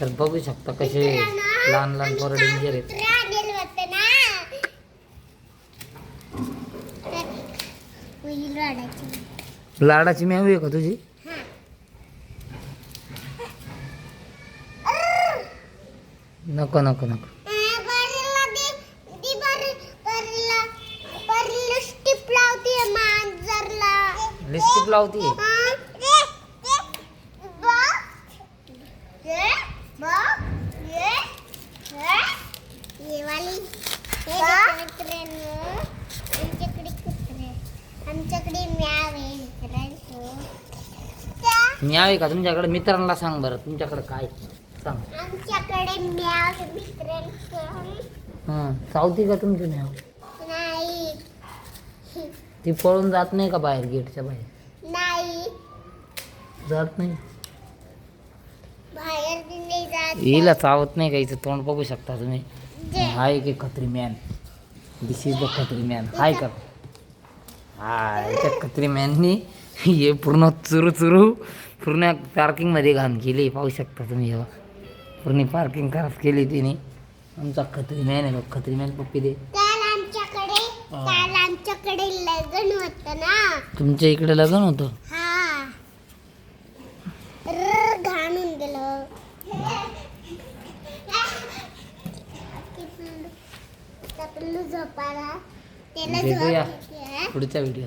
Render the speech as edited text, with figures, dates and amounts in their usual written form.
तर बघू शकता कसे लहान लहान पोरं डेंजर आहेत. लाडाची मॅव आहे का तुझी? नको नको नको. लिपस्टिक लावती. म्याव आहे का तुमच्याकडे? मित्रांना सांग बरं तुमच्याकडे काय सांग. आमच्याकडे म्याव मित्रांचं. हां चावती का तुमची म्याव? नाही ती पळून जात नाही का बाहेर गेटच्या बाहेर? नाही जात नाही. बाहेर नाही जात. हिला चावत नाही का? हिचं तोंड बघू शकता तुम्ही. हाय की Khatri man. This is the Khatri man. हाय का? हाय त्या खत्री मॅननी हे पूर्ण चुरू पूर्ण पार्किंगमध्ये घाण केली. पाहू शकता तुम्ही. हे पूर्ण पार्किंग खराब केली तिने. आमचा खत्री मॅन आहे. खत्री मॅन पप्पी दे. काल आमच्याकडे लग्न होतं ना. तुमच्या इकडे लग्न होतं? हा घाणून गेलं. झोपाला त्याला भेटूया झोप येते. पुढच्या व्हिडिओ.